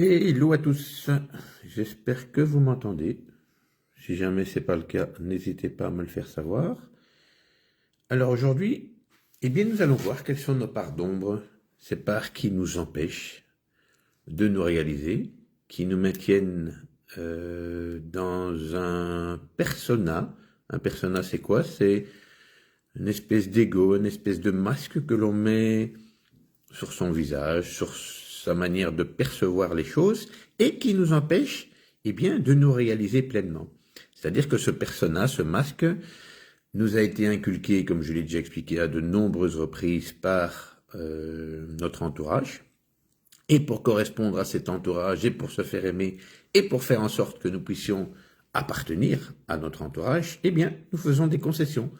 Et hello à tous, j'espère que vous m'entendez. Si jamais c'est pas le cas, n'hésitez pas à me le faire savoir. Alors aujourd'hui, nous allons voir quelles sont nos parts d'ombre, ces parts qui nous empêchent de nous réaliser, qui nous maintiennent dans un persona. Un persona, c'est quoi? C'est une espèce d'ego, une espèce de masque que l'on met sur son visage, sur sa manière de percevoir les choses, et qui nous empêche, de nous réaliser pleinement. C'est-à-dire que ce persona, ce masque, nous a été inculqué, comme je l'ai déjà expliqué à de nombreuses reprises, par notre entourage. Et pour correspondre à cet entourage, et pour se faire aimer, et pour faire en sorte que nous puissions appartenir à notre entourage, nous faisons des concessions.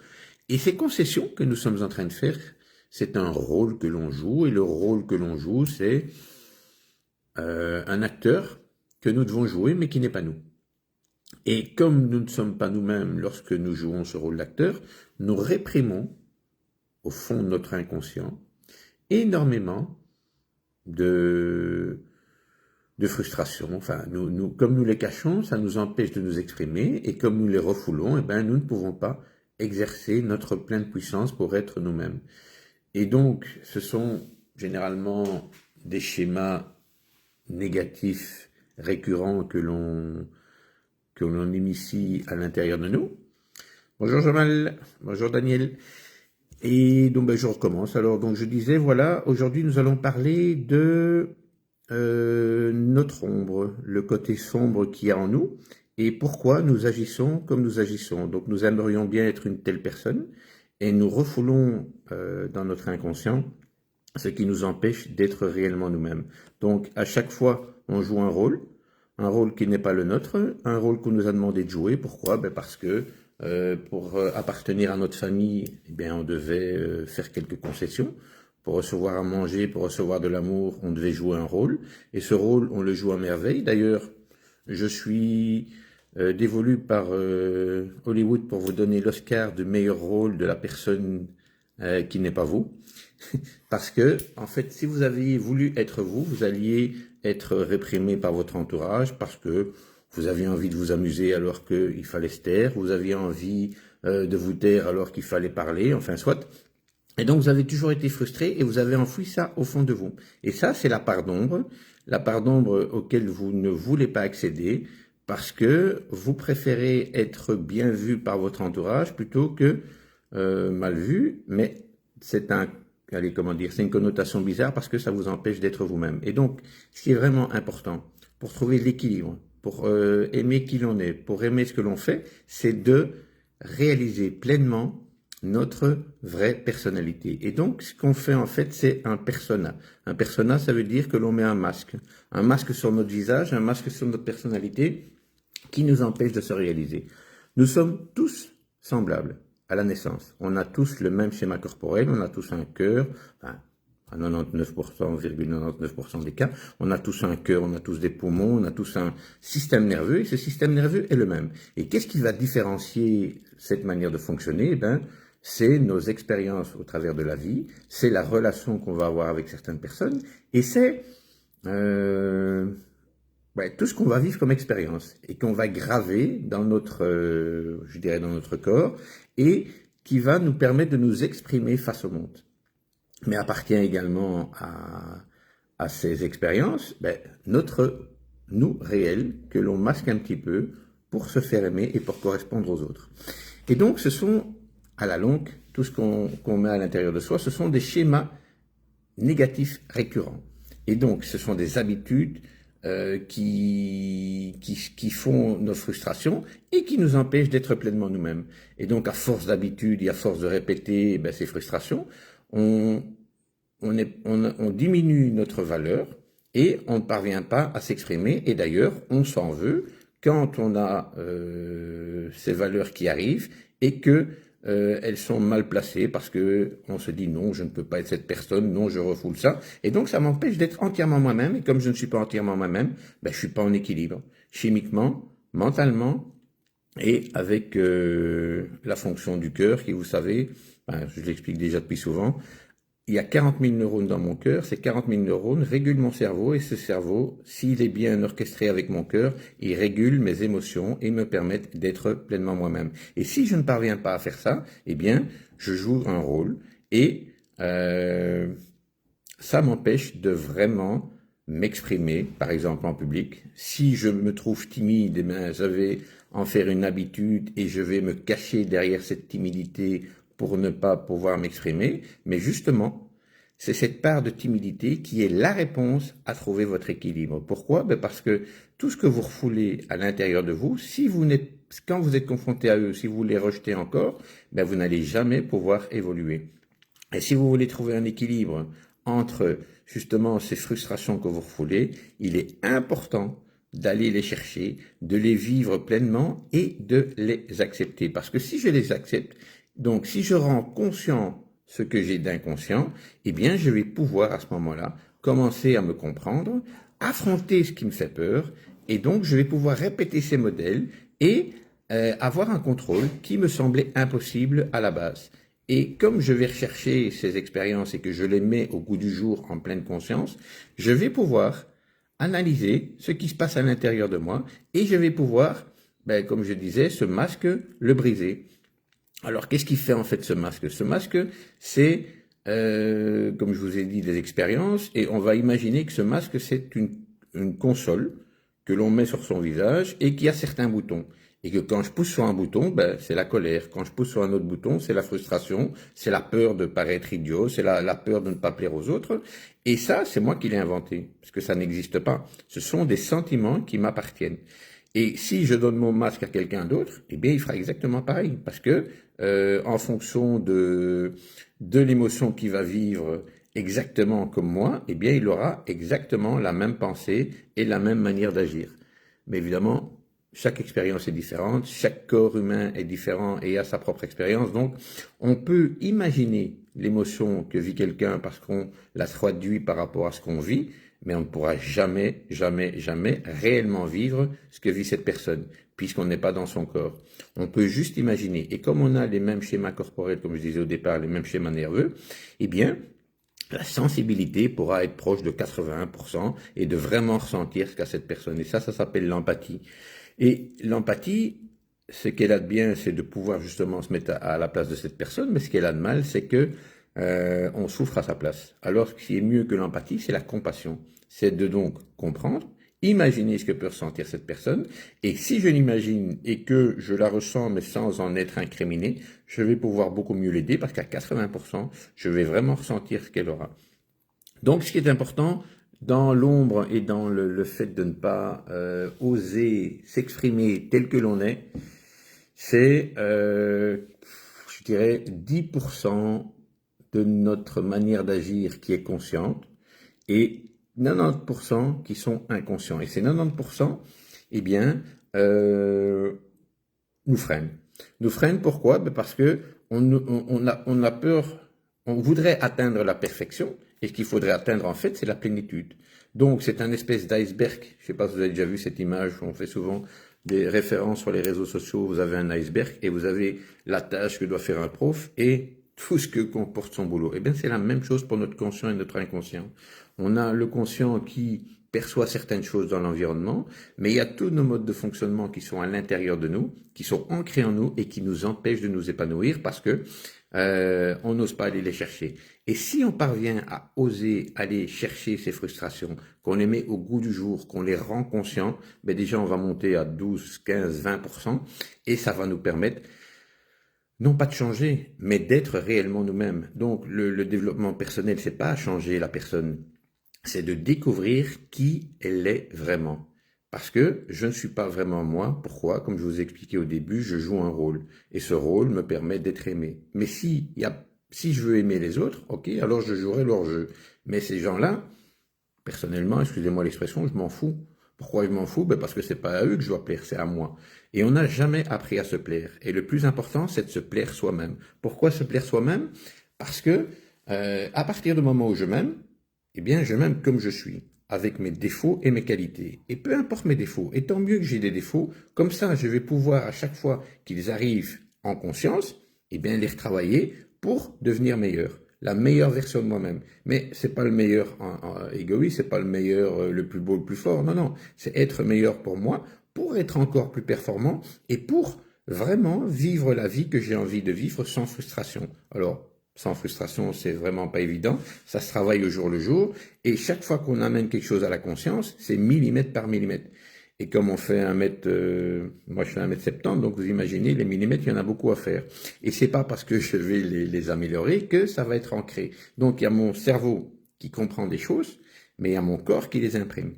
Et ces concessions que nous sommes en train de faire, c'est un rôle que l'on joue, et le rôle que l'on joue, c'est un acteur que nous devons jouer, mais qui n'est pas nous. Et comme nous ne sommes pas nous-mêmes lorsque nous jouons ce rôle d'acteur, nous réprimons, au fond de notre inconscient, énormément de frustration. Enfin, comme nous les cachons, ça nous empêche de nous exprimer, et comme nous les refoulons, nous ne pouvons pas exercer notre pleine puissance pour être nous-mêmes. Et donc, ce sont généralement des schémas négatifs récurrents que l'on initie à l'intérieur de nous. Bonjour Jamal, bonjour Daniel. Et donc je recommence. Alors donc je disais, voilà, aujourd'hui nous allons parler de notre ombre, le côté sombre qu'il y a en nous, et pourquoi nous agissons comme nous agissons. Donc nous aimerions bien être une telle personne, et nous refoulons dans notre inconscient ce qui nous empêche d'être réellement nous-mêmes. Donc à chaque fois, on joue un rôle qui n'est pas le nôtre, un rôle qu'on nous a demandé de jouer. Pourquoi? Parce que pour appartenir à notre famille, on devait faire quelques concessions. Pour recevoir à manger, pour recevoir de l'amour, on devait jouer un rôle. Et ce rôle, on le joue à merveille. D'ailleurs, je suis dévolu par Hollywood pour vous donner l'Oscar du meilleur rôle de la personne qui n'est pas vous. Parce que, en fait, si vous aviez voulu être vous, vous alliez être réprimé par votre entourage parce que vous aviez envie de vous amuser alors qu'il fallait se taire, vous aviez envie de vous taire alors qu'il fallait parler, enfin soit. Et donc vous avez toujours été frustré et vous avez enfoui ça au fond de vous. Et ça, c'est la part d'ombre auquel vous ne voulez pas accéder parce que vous préférez être bien vu par votre entourage plutôt que mal vu, mais c'est une connotation bizarre parce que ça vous empêche d'être vous-même. Et donc, ce qui est vraiment important pour trouver l'équilibre, pour aimer qui l'on est, pour aimer ce que l'on fait, c'est de réaliser pleinement notre vraie personnalité. Et donc, ce qu'on fait en fait, c'est un persona. Un persona, ça veut dire que l'on met un masque sur notre visage, un masque sur notre personnalité, qui nous empêche de se réaliser. Nous sommes tous semblables à la naissance. On a tous le même schéma corporel, on a tous un cœur, à 99,99% des cas, on a tous un cœur, on a tous des poumons, on a tous un système nerveux, et ce système nerveux est le même. Et qu'est-ce qui va différencier cette manière de fonctionner? C'est nos expériences au travers de la vie, c'est la relation qu'on va avoir avec certaines personnes, et c'est tout ce qu'on va vivre comme expérience et qu'on va graver dans notre, dans notre corps et qui va nous permettre de nous exprimer face au monde. Mais appartient également à ces expériences, notre nous réel que l'on masque un petit peu pour se faire aimer et pour correspondre aux autres. Et donc, ce sont, à la longue, tout ce qu'on met à l'intérieur de soi, ce sont des schémas négatifs récurrents. Et donc, ce sont des habitudes qui font nos frustrations et qui nous empêchent d'être pleinement nous-mêmes. Et donc, à force d'habitude et à force de répéter ces frustrations, on diminue notre valeur et on ne parvient pas à s'exprimer. Et d'ailleurs, on s'en veut quand on a ces valeurs qui arrivent et que elles sont mal placées parce que on se dit non, je ne peux pas être cette personne, non, je refoule ça. Et donc, ça m'empêche d'être entièrement moi-même. Et comme je ne suis pas entièrement moi-même, je suis pas en équilibre. Chimiquement, mentalement et avec la fonction du cœur qui, vous savez, je l'explique déjà depuis souvent, il y a 40 000 neurones dans mon cœur, ces 40 000 neurones régulent mon cerveau et ce cerveau, s'il est bien orchestré avec mon cœur, il régule mes émotions et me permettent d'être pleinement moi-même. Et si je ne parviens pas à faire ça, eh bien, je joue un rôle et ça m'empêche de vraiment m'exprimer, par exemple en public. Si je me trouve timide, eh bien, je vais en faire une habitude et je vais me cacher derrière cette timidité pour ne pas pouvoir m'exprimer. Mais justement, c'est cette part de timidité qui est la réponse à trouver votre équilibre. Pourquoi? Ben parce que tout ce que vous refoulez à l'intérieur de vous, quand vous êtes confronté à eux, si vous les rejetez encore, ben vous n'allez jamais pouvoir évoluer. Et si vous voulez trouver un équilibre entre justement ces frustrations que vous refoulez, il est important d'aller les chercher, de les vivre pleinement et de les accepter. Parce que si je les accepte, donc si je rends conscient ce que j'ai d'inconscient, eh bien je vais pouvoir à ce moment-là commencer à me comprendre, affronter ce qui me fait peur, et donc je vais pouvoir répéter ces modèles et avoir un contrôle qui me semblait impossible à la base. Et comme je vais rechercher ces expériences et que je les mets au goût du jour en pleine conscience, je vais pouvoir analyser ce qui se passe à l'intérieur de moi et je vais pouvoir, comme je disais, ce masque, le briser. Alors, qu'est-ce qui fait en fait ce masque? Ce masque, c'est, comme je vous ai dit, des expériences et on va imaginer que ce masque, c'est une console que l'on met sur son visage et qui a certains boutons. Et que quand je pousse sur un bouton, c'est la colère. Quand je pousse sur un autre bouton, c'est la frustration, c'est la peur de paraître idiot, c'est la peur de ne pas plaire aux autres. Et ça, c'est moi qui l'ai inventé, parce que ça n'existe pas. Ce sont des sentiments qui m'appartiennent. Et si je donne mon masque à quelqu'un d'autre, eh bien, il fera exactement pareil, parce que en fonction de l'émotion qu'il va vivre exactement comme moi, eh bien, il aura exactement la même pensée et la même manière d'agir. Mais évidemment, chaque expérience est différente, chaque corps humain est différent et a sa propre expérience. Donc, on peut imaginer l'émotion que vit quelqu'un parce qu'on la traduit par rapport à ce qu'on vit, mais on ne pourra jamais, jamais, jamais réellement vivre ce que vit cette personne, puisqu'on n'est pas dans son corps. On peut juste imaginer. Et comme on a les mêmes schémas corporels, comme je disais au départ, les mêmes schémas nerveux, eh bien, la sensibilité pourra être proche de 81% et de vraiment ressentir ce qu'a cette personne. Et ça s'appelle l'empathie. Et l'empathie, ce qu'elle a de bien, c'est de pouvoir justement se mettre à la place de cette personne, mais ce qu'elle a de mal, c'est que on souffre à sa place. Alors, ce qui est mieux que l'empathie, c'est la compassion. C'est de donc comprendre, imaginer ce que peut ressentir cette personne, et si je l'imagine et que je la ressens, mais sans en être incriminé, je vais pouvoir beaucoup mieux l'aider, parce qu'à 80%, je vais vraiment ressentir ce qu'elle aura. Donc, ce qui est important, dans l'ombre et dans le fait de ne pas oser s'exprimer tel que l'on est, c'est, je dirais, 10% de notre manière d'agir qui est consciente et 90% qui sont inconscients. Et ces 90%, eh bien, nous freinent. Nous freinent pourquoi? Parce que on a peur, on voudrait atteindre la perfection, et ce qu'il faudrait atteindre en fait, c'est la plénitude. Donc c'est un espèce d'iceberg. Je ne sais pas si vous avez déjà vu cette image, on fait souvent des références sur les réseaux sociaux, vous avez un iceberg et vous avez la tâche que doit faire un prof et tout ce que comporte son boulot. Eh bien c'est la même chose pour notre conscient et notre inconscient. On a le conscient qui perçoit certaines choses dans l'environnement, mais il y a tous nos modes de fonctionnement qui sont à l'intérieur de nous, qui sont ancrés en nous et qui nous empêchent de nous épanouir parce que on n'ose pas aller les chercher. Et si on parvient à oser aller chercher ces frustrations, qu'on les met au goût du jour, qu'on les rend conscients, ben déjà on va monter à 12, 15, 20% et ça va nous permettre non pas de changer, mais d'être réellement nous-mêmes. Donc le développement personnel, c'est pas changer la personne, c'est de découvrir qui elle est vraiment. Parce que je ne suis pas vraiment moi. Pourquoi? Comme je vous ai expliqué au début, je joue un rôle. Et ce rôle me permet d'être aimé. Mais si je veux aimer les autres, ok, alors je jouerai leur jeu. Mais ces gens-là, personnellement, excusez-moi l'expression, je m'en fous. Pourquoi je m'en fous? Parce que c'est pas à eux que je dois plaire, c'est à moi. Et on n'a jamais appris à se plaire. Et le plus important, c'est de se plaire soi-même. Pourquoi se plaire soi-même? Parce que à partir du moment où je m'aime, eh bien, je m'aime comme je suis, avec mes défauts et mes qualités. Et peu importe mes défauts, et tant mieux que j'ai des défauts, comme ça, je vais pouvoir, à chaque fois qu'ils arrivent en conscience, eh bien, les retravailler pour devenir meilleur. la meilleure version de moi-même. Mais c'est pas le meilleur égoïste, c'est pas le meilleur, le plus beau, le plus fort. Non, non. C'est être meilleur pour moi, pour être encore plus performant et pour vraiment vivre la vie que j'ai envie de vivre sans frustration. Alors, sans frustration, c'est vraiment pas évident. Ça se travaille au jour le jour. Et chaque fois qu'on amène quelque chose à la conscience, c'est millimètre par millimètre. Et comme on fait moi je fais 1m70, donc vous imaginez, les millimètres, il y en a beaucoup à faire. Et c'est pas parce que je vais les améliorer que ça va être ancré. Donc il y a mon cerveau qui comprend des choses, mais il y a mon corps qui les imprime.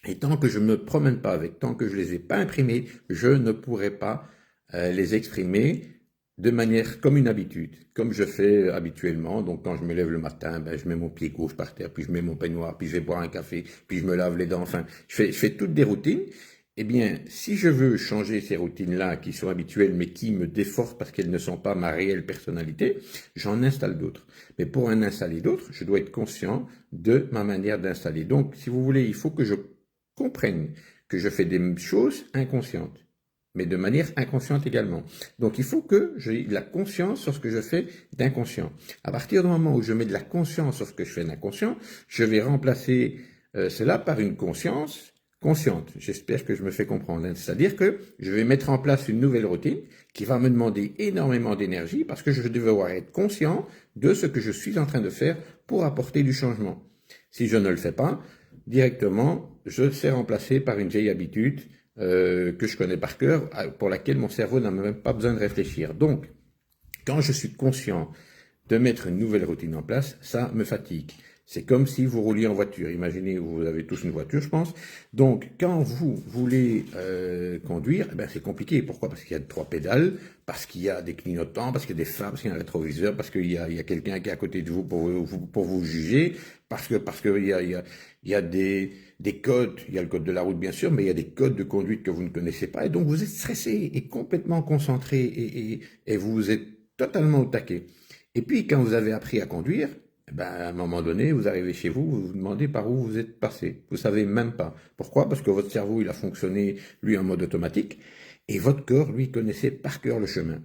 Et tant que je ne me promène pas avec, tant que je les ai pas imprimés, je ne pourrai pas les exprimer de manière comme une habitude, comme je fais habituellement. Donc quand je me lève le matin, je mets mon pied gauche par terre, puis je mets mon peignoir, puis je vais boire un café, puis je me lave les dents. Enfin, je fais toutes des routines. Eh bien, si je veux changer ces routines-là qui sont habituelles, mais qui me déforcent parce qu'elles ne sont pas ma réelle personnalité, j'en installe d'autres. Mais pour en installer d'autres, je dois être conscient de ma manière d'installer. Donc, si vous voulez, il faut que je comprenne que je fais des choses inconscientes, mais de manière inconsciente également. Donc il faut que j'ai de la conscience sur ce que je fais d'inconscient. À partir du moment où je mets de la conscience sur ce que je fais d'inconscient, je vais remplacer cela par une conscience consciente. J'espère que je me fais comprendre. C'est-à-dire que je vais mettre en place une nouvelle routine qui va me demander énormément d'énergie parce que je vais devoir être conscient de ce que je suis en train de faire pour apporter du changement. Si je ne le fais pas, directement, je serai remplacé par une vieille habitude que je connais par cœur, pour laquelle mon cerveau n'a même pas besoin de réfléchir. Donc, quand je suis conscient de mettre une nouvelle routine en place, ça me fatigue. C'est comme si vous rouliez en voiture. Imaginez, vous avez tous une voiture, je pense. Donc, quand vous voulez conduire, c'est compliqué. Pourquoi? Parce qu'il y a 3 pédales, parce qu'il y a des clignotants, parce qu'il y a des phares, parce qu'il y a un rétroviseur, parce qu'il y a quelqu'un qui est à côté de vous pour vous juger, parce que il y a des codes, il y a le code de la route bien sûr, mais il y a des codes de conduite que vous ne connaissez pas, et donc vous êtes stressé et complètement concentré, et vous êtes totalement au taquet. Et puis quand vous avez appris à conduire, à un moment donné, vous arrivez chez vous, vous vous demandez par où vous êtes passé. Vous savez même pas. Pourquoi? Parce que votre cerveau, il a fonctionné, lui, en mode automatique, et votre corps, lui, connaissait par cœur le chemin.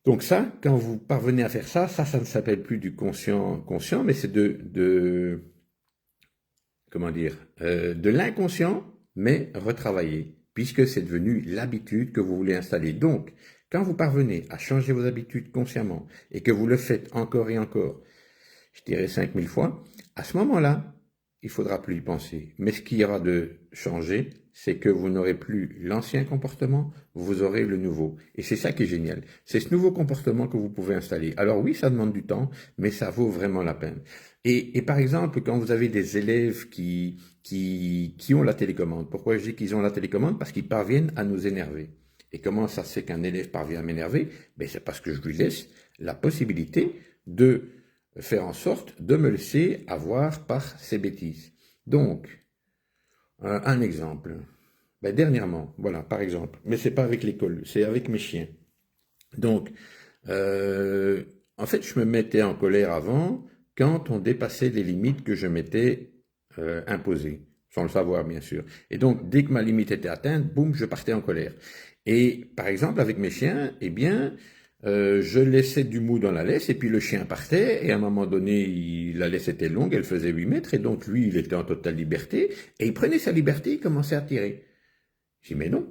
Donc ça, quand vous parvenez à faire ça, ça ne s'appelle plus du conscient, mais c'est de l'inconscient, mais retravaillé, puisque c'est devenu l'habitude que vous voulez installer. Donc, quand vous parvenez à changer vos habitudes consciemment et que vous le faites encore et encore, je dirais 5000 fois, à ce moment-là, il faudra plus y penser. Mais ce qui ira de changer, c'est que vous n'aurez plus l'ancien comportement, vous aurez le nouveau. Et c'est ça qui est génial. C'est ce nouveau comportement que vous pouvez installer. Alors oui, ça demande du temps, mais ça vaut vraiment la peine. Et par exemple, quand vous avez des élèves qui ont la télécommande, pourquoi je dis qu'ils ont la télécommande? Parce qu'ils parviennent à nous énerver. Et comment ça se fait qu'un élève parvient à m'énerver? C'est parce que je lui laisse la possibilité de faire en sorte de me laisser avoir par ses bêtises. Donc, un exemple. Dernièrement, voilà, par exemple, mais c'est pas avec l'école, c'est avec mes chiens. Donc, en fait, je me mettais en colère avant quand on dépassait les limites que je m'étais imposées, sans le savoir bien sûr. Et donc, dès que ma limite était atteinte, boum, je partais en colère. Et par exemple, avec mes chiens, je laissais du mou dans la laisse et puis le chien partait et à un moment donné, la laisse était longue, elle faisait 8 mètres et donc lui, il était en totale liberté et il prenait sa liberté, il commençait à tirer. J'ai dit, mais non,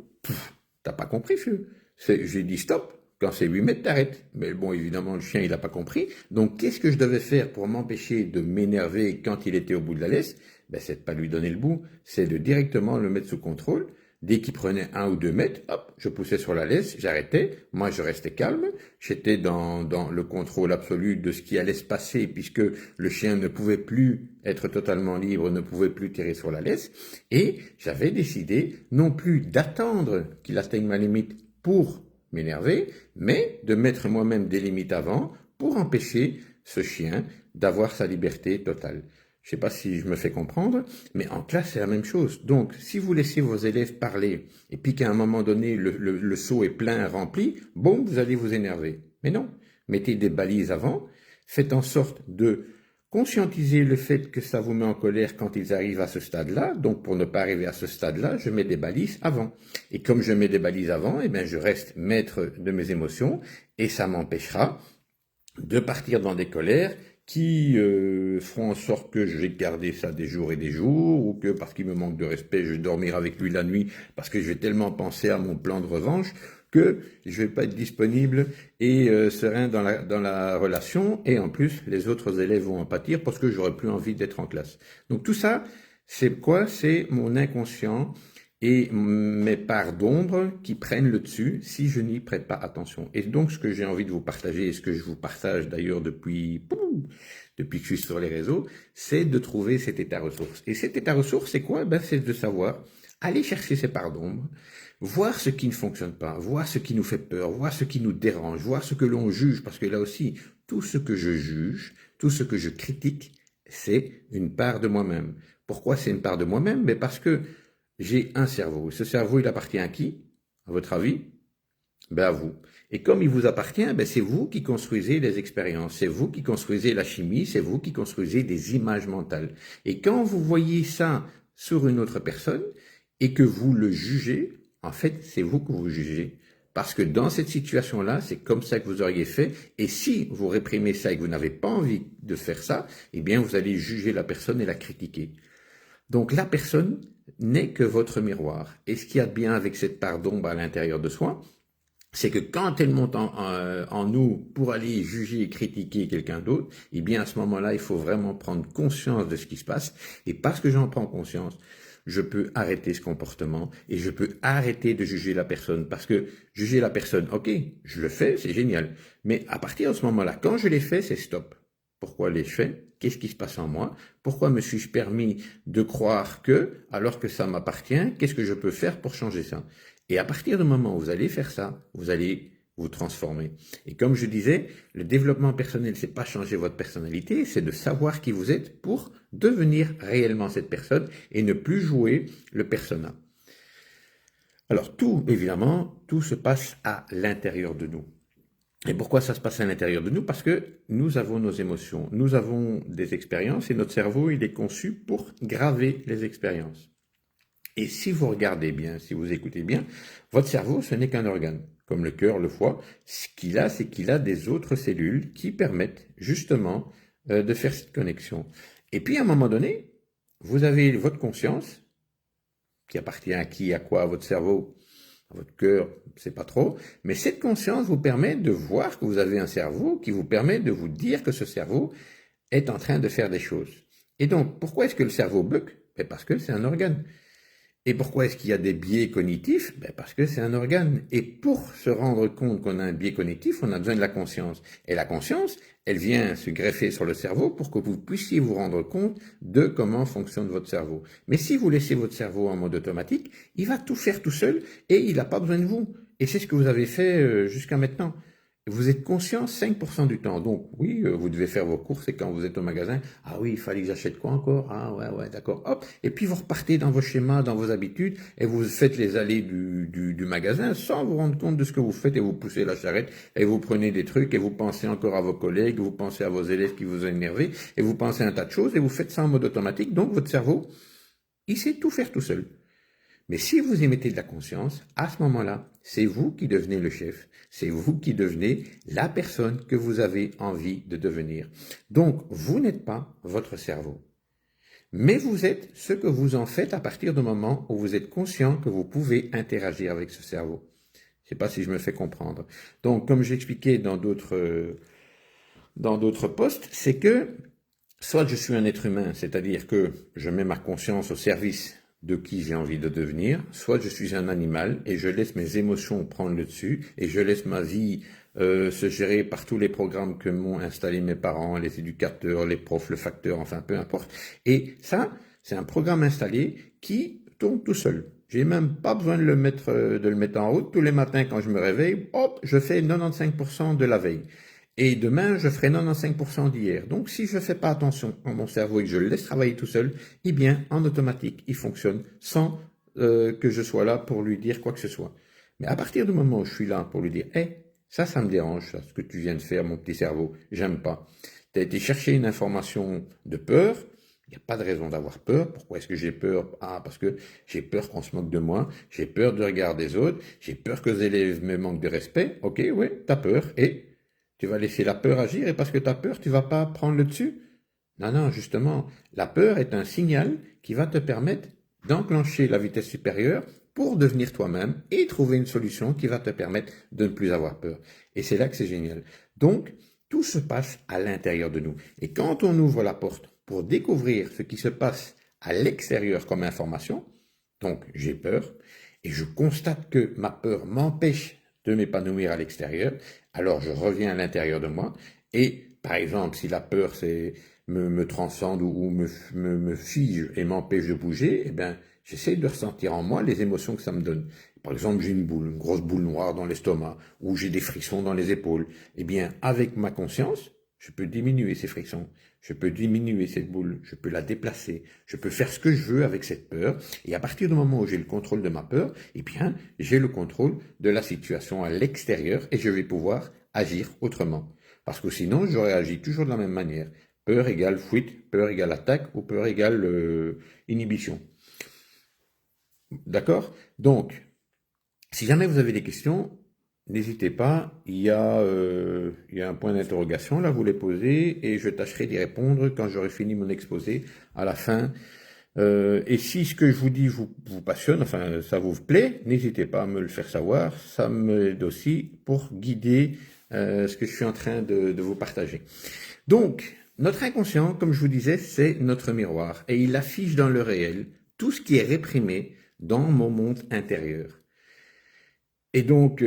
t'as pas compris, vieux. J'ai dit stop, quand c'est 8 mètres, t'arrêtes. Mais bon, évidemment, le chien, il a pas compris. Donc, qu'est-ce que je devais faire pour m'empêcher de m'énerver quand il était au bout de la laisse? C'est de pas lui donner le bout, c'est de directement le mettre sous contrôle. Dès qu'il prenait 1 ou 2 mètres, hop, je poussais sur la laisse, j'arrêtais. Moi, je restais calme. J'étais dans le contrôle absolu de ce qui allait se passer puisque le chien ne pouvait plus être totalement libre, ne pouvait plus tirer sur la laisse. Et j'avais décidé non plus d'attendre qu'il atteigne ma limite pour m'énerver, mais de mettre moi-même des limites avant pour empêcher ce chien d'avoir sa liberté totale. Je ne sais pas si je me fais comprendre, mais en classe, c'est la même chose. Donc, si vous laissez vos élèves parler, et puis qu'à un moment donné, le seau est plein, rempli, bon, vous allez vous énerver. Mais non, mettez des balises avant, faites en sorte de conscientiser le fait que ça vous met en colère quand ils arrivent à ce stade-là. Donc, pour ne pas arriver à ce stade-là, je mets des balises avant. Et comme je mets des balises avant, je reste maître de mes émotions, et ça m'empêchera de partir dans des colères qui feront en sorte que je vais garder ça des jours et des jours, ou que parce qu'il me manque de respect, je vais dormir avec lui la nuit, parce que je vais tellement penser à mon plan de revanche, que je vais pas être disponible et serein dans la relation, et en plus, les autres élèves vont en pâtir parce que j'aurai plus envie d'être en classe. Donc tout ça, c'est quoi? C'est mon inconscient et mes parts d'ombre qui prennent le dessus si je n'y prête pas attention. Et donc, ce que j'ai envie de vous partager, et ce que je vous partage d'ailleurs depuis que je suis sur les réseaux, c'est de trouver cet état ressource. Et cet état ressource, c'est quoi? Ben, c'est de savoir aller chercher ces parts d'ombre, voir ce qui ne fonctionne pas, voir ce qui nous fait peur, voir ce qui nous dérange, voir ce que l'on juge, parce que là aussi, tout ce que je juge, tout ce que je critique, c'est une part de moi-même. Pourquoi c'est une part de moi-même? Ben parce que j'ai un cerveau. Ce cerveau, il appartient à qui, à votre avis? Ben à vous. Et comme il vous appartient, ben c'est vous qui construisez les expériences, c'est vous qui construisez la chimie, c'est vous qui construisez des images mentales. Et quand vous voyez ça sur une autre personne et que vous le jugez, en fait, c'est vous que vous jugez. Parce que dans cette situation-là, c'est comme ça que vous auriez fait. Et si vous réprimez ça et que vous n'avez pas envie de faire ça, eh bien, vous allez juger la personne et la critiquer. Donc la personne n'est que votre miroir. Et ce qu'il y a de bien avec cette part d'ombre à l'intérieur de soi, c'est que quand elle monte en nous pour aller juger et critiquer quelqu'un d'autre, eh bien à ce moment-là, il faut vraiment prendre conscience de ce qui se passe. Et parce que j'en prends conscience, je peux arrêter ce comportement et je peux arrêter de juger la personne. Parce que juger la personne, ok, je le fais, c'est génial. Mais à partir de ce moment-là, quand je l'ai fait, c'est stop. Pourquoi l'ai-je fait? Qu'est-ce qui se passe en moi? Pourquoi me suis-je permis de croire que, alors que ça m'appartient, qu'est-ce que je peux faire pour changer ça? Et à partir du moment où vous allez faire ça, vous allez vous transformer. Et comme je disais, le développement personnel, c'est pas changer votre personnalité, c'est de savoir qui vous êtes pour devenir réellement cette personne et ne plus jouer le persona. Alors tout, évidemment, tout se passe à l'intérieur de nous. Et pourquoi ça se passe à l'intérieur de nous? Parce que nous avons nos émotions, nous avons des expériences et notre cerveau, il est conçu pour graver les expériences. Et si vous regardez bien, si vous écoutez bien, votre cerveau, ce n'est qu'un organe, comme le cœur, le foie. Ce qu'il a, c'est qu'il a des autres cellules qui permettent justement de faire cette connexion. Et puis à un moment donné, vous avez votre conscience, qui appartient à qui, à quoi, à votre cerveau, à votre cœur, c'est pas trop, mais cette conscience vous permet de voir que vous avez un cerveau qui vous permet de vous dire que ce cerveau est en train de faire des choses. Et donc, pourquoi est-ce que le cerveau bug? Parce que c'est un organe. Et pourquoi est-ce qu'il y a des biais cognitifs? Parce que c'est un organe. Et pour se rendre compte qu'on a un biais cognitif, on a besoin de la conscience. Et la conscience, elle vient se greffer sur le cerveau pour que vous puissiez vous rendre compte de comment fonctionne votre cerveau. Mais si vous laissez votre cerveau en mode automatique, il va tout faire tout seul et il n'a pas besoin de vous. Et c'est ce que vous avez fait jusqu'à maintenant. Vous êtes conscient 5% du temps. Donc, oui, vous devez faire vos courses et quand vous êtes au magasin, ah oui, il fallait que j'achète quoi encore? Ah ouais, d'accord. Hop. Et puis, vous repartez dans vos schémas, dans vos habitudes et vous faites les allées du magasin sans vous rendre compte de ce que vous faites et vous poussez la charrette et vous prenez des trucs et vous pensez encore à vos collègues, vous pensez à vos élèves qui vous ont énervé et vous pensez à un tas de choses et vous faites ça en mode automatique. Donc, votre cerveau, il sait tout faire tout seul. Mais si vous y mettez de la conscience, à ce moment-là, c'est vous qui devenez le chef. C'est vous qui devenez la personne que vous avez envie de devenir. Donc, vous n'êtes pas votre cerveau. Mais vous êtes ce que vous en faites à partir du moment où vous êtes conscient que vous pouvez interagir avec ce cerveau. Je ne sais pas si je me fais comprendre. Donc, comme j'expliquais dans d'autres postes, c'est que soit je suis un être humain, c'est-à-dire que je mets ma conscience au service de qui j'ai envie de devenir, soit je suis un animal et je laisse mes émotions prendre le dessus et je laisse ma vie se gérer par tous les programmes que m'ont installé mes parents, les éducateurs, les profs, le facteur, enfin peu importe. Et ça, c'est un programme installé qui tourne tout seul. J'ai même pas besoin de le mettre en route. Tous les matins quand je me réveille, hop, je fais 95% de la veille. Et demain, je ferai 95% d'hier. Donc, si je ne fais pas attention à mon cerveau et que je le laisse travailler tout seul, eh bien, en automatique, il fonctionne sans que je sois là pour lui dire quoi que ce soit. Mais à partir du moment où je suis là pour lui dire, ça me dérange, ça, ce que tu viens de faire, mon petit cerveau, j'aime pas. Tu as été chercher une information de peur. Il n'y a pas de raison d'avoir peur. Pourquoi est-ce que j'ai peur? Ah, parce que j'ai peur qu'on se moque de moi, j'ai peur du regard des autres, j'ai peur que les élèves me manquent de respect. Ok, ouais, t'as peur et Tu vas laisser la peur agir et parce que tu as peur, tu vas pas prendre le dessus? Non, non, justement, la peur est un signal qui va te permettre d'enclencher la vitesse supérieure pour devenir toi-même et trouver une solution qui va te permettre de ne plus avoir peur. Et c'est là que c'est génial. Donc, tout se passe à l'intérieur de nous. Et quand on ouvre la porte pour découvrir ce qui se passe à l'extérieur comme information, donc j'ai peur, et je constate que ma peur m'empêche de m'épanouir à l'extérieur, alors je reviens à l'intérieur de moi, et par exemple, si la peur me transcende ou me fige et m'empêche de bouger, eh bien, j'essaie de ressentir en moi les émotions que ça me donne. Par exemple, j'ai une grosse boule noire dans l'estomac, ou j'ai des frictions dans les épaules. Eh bien, avec ma conscience, je peux diminuer ces frictions, je peux diminuer cette boule, je peux la déplacer, je peux faire ce que je veux avec cette peur. Et à partir du moment où j'ai le contrôle de ma peur, eh bien, j'ai le contrôle de la situation à l'extérieur et je vais pouvoir agir autrement. Parce que sinon, j'aurais agi toujours de la même manière. Peur égale fuite, peur égale attaque ou peur égale inhibition. D'accord? Donc, si jamais vous avez des questions, n'hésitez pas, il y a un point d'interrogation, là vous les posez et je tâcherai d'y répondre quand j'aurai fini mon exposé à la fin. Et si ce que je vous dis vous passionne, enfin ça vous plaît, n'hésitez pas à me le faire savoir, ça m'aide aussi pour guider ce que je suis en train de vous partager. Donc, notre inconscient, comme je vous disais, c'est notre miroir et il affiche dans le réel tout ce qui est réprimé dans mon monde intérieur. Et donc,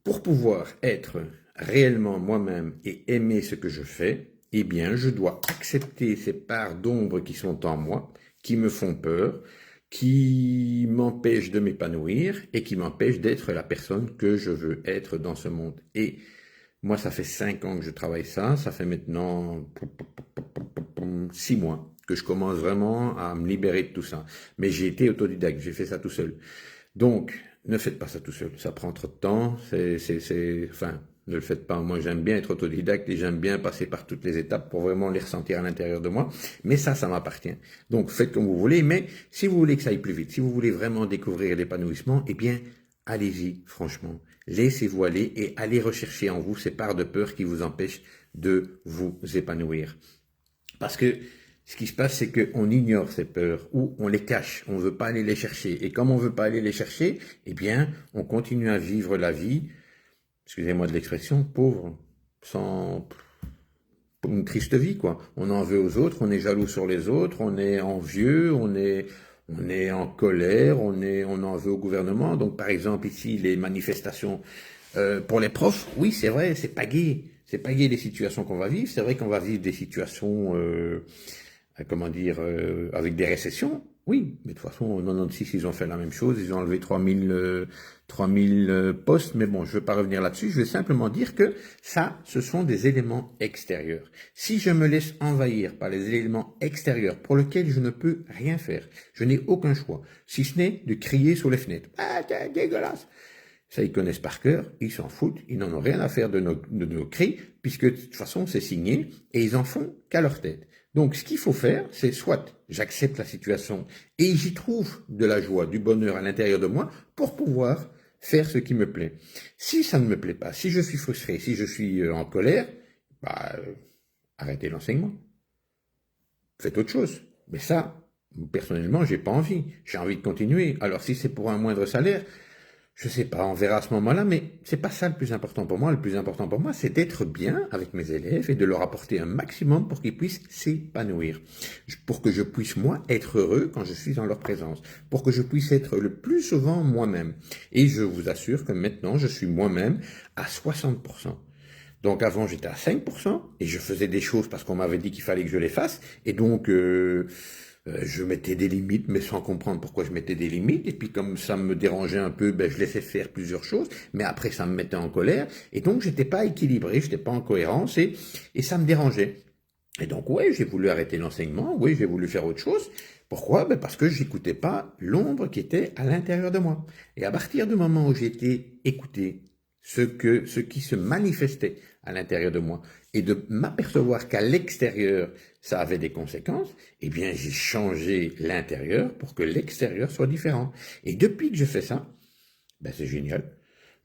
pour pouvoir être réellement moi-même et aimer ce que je fais, eh bien, je dois accepter ces parts d'ombre qui sont en moi, qui me font peur, qui m'empêchent de m'épanouir et qui m'empêchent d'être la personne que je veux être dans ce monde. Et moi, ça fait 5 ans que je travaille ça fait maintenant 6 mois que je commence vraiment à me libérer de tout ça. Mais j'ai été autodidacte, j'ai fait ça tout seul. Donc, ne faites pas ça tout seul, ça prend trop de temps, enfin, ne le faites pas. Moi, j'aime bien être autodidacte et j'aime bien passer par toutes les étapes pour vraiment les ressentir à l'intérieur de moi. Mais ça m'appartient. Donc, faites comme vous voulez. Mais si vous voulez que ça aille plus vite, si vous voulez vraiment découvrir l'épanouissement, eh bien, allez-y, franchement. Laissez-vous aller et allez rechercher en vous ces parts de peur qui vous empêchent de vous épanouir. Parce que ce qui se passe, c'est qu'on ignore ces peurs ou on les cache, on ne veut pas aller les chercher. Et comme on ne veut pas aller les chercher, eh bien, on continue à vivre la vie, excusez-moi de l'expression, pauvre, sans une triste vie, quoi. On en veut aux autres, on est jaloux sur les autres, on est envieux, on est en colère, on en veut au gouvernement. Donc, par exemple, ici, les manifestations pour les profs, oui, c'est vrai, c'est pas gai. C'est pas gai les situations qu'on va vivre. C'est vrai qu'on va vivre des situations avec des récessions, oui, mais de toute façon, en 96, ils ont fait la même chose, ils ont enlevé 3000 postes, mais bon, je ne veux pas revenir là-dessus, je vais simplement dire que ça, ce sont des éléments extérieurs. Si je me laisse envahir par les éléments extérieurs pour lesquels je ne peux rien faire, je n'ai aucun choix, si ce n'est de crier sur les fenêtres. Ah, t'es dégueulasse! Ça, ils connaissent par cœur, ils s'en foutent, ils n'en ont rien à faire de nos cris, puisque de toute façon, c'est signé, et ils en font qu'à leur tête. Donc, ce qu'il faut faire, c'est soit j'accepte la situation et j'y trouve de la joie, du bonheur à l'intérieur de moi pour pouvoir faire ce qui me plaît. Si ça ne me plaît pas, si je suis frustré, si je suis en colère, arrêtez l'enseignement. Faites autre chose. Mais ça, personnellement, j'ai pas envie. J'ai envie de continuer. Alors, si c'est pour un moindre salaire, je sais pas, on verra à ce moment-là, mais c'est pas ça le plus important pour moi. Le plus important pour moi, c'est d'être bien avec mes élèves et de leur apporter un maximum pour qu'ils puissent s'épanouir. Pour que je puisse, moi, être heureux quand je suis en leur présence. Pour que je puisse être le plus souvent moi-même. Et je vous assure que maintenant, je suis moi-même à 60%. Donc avant, j'étais à 5% et je faisais des choses parce qu'on m'avait dit qu'il fallait que je les fasse. Et donc, je mettais des limites, mais sans comprendre pourquoi je mettais des limites. Et puis comme ça me dérangeait un peu, je laissais faire plusieurs choses. Mais après, ça me mettait en colère. Et donc, j'étais pas équilibré, j'étais pas en cohérence et ça me dérangeait. Et donc, ouais, j'ai voulu arrêter l'enseignement. Oui, j'ai voulu faire autre chose. Pourquoi? Parce que j'écoutais pas l'ombre qui était à l'intérieur de moi. Et à partir du moment où j'ai été écouté, ce qui se manifestait à l'intérieur de moi et de m'apercevoir qu'à l'extérieur, ça avait des conséquences, eh bien, j'ai changé l'intérieur pour que l'extérieur soit différent. Et depuis que je fais ça, c'est génial.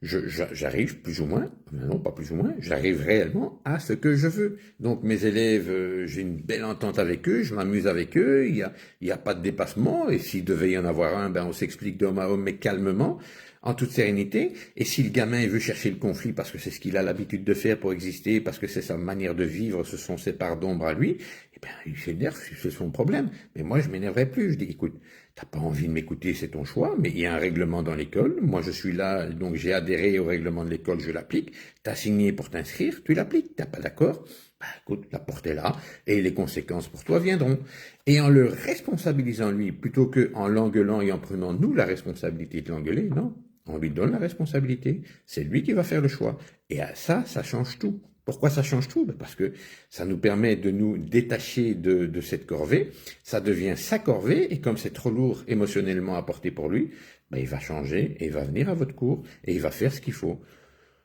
J'arrive plus ou moins Non, pas plus ou moins. J'arrive réellement à ce que je veux. Donc mes élèves, j'ai une belle entente avec eux, je m'amuse avec eux, il y a pas de dépassement. Et s'il devait y en avoir un, ben on s'explique d'homme à homme, mais calmement, en toute sérénité. Et si le gamin veut chercher le conflit parce que c'est ce qu'il a l'habitude de faire pour exister, parce que c'est sa manière de vivre, ce sont ses parts d'ombre à lui, eh bien il s'énerve, c'est son problème. Mais moi je m'énerverai plus. Je dis, écoute, t'as pas envie de m'écouter, c'est ton choix, mais il y a un règlement dans l'école. Moi, je suis là, donc j'ai adhéré au règlement de l'école, je l'applique. T'as signé pour t'inscrire, tu l'appliques. T'as pas d'accord? Bah, écoute, la porte est là, et les conséquences pour toi viendront. Et en le responsabilisant lui, plutôt que en l'engueulant et en prenant nous la responsabilité de l'engueuler, non. On lui donne la responsabilité. C'est lui qui va faire le choix. Et à ça change tout. Pourquoi ça change tout? Parce que ça nous permet de nous détacher de cette corvée. Ça devient sa corvée, et comme c'est trop lourd émotionnellement à porter pour lui, ben il va changer, et il va venir à votre cours, et il va faire ce qu'il faut.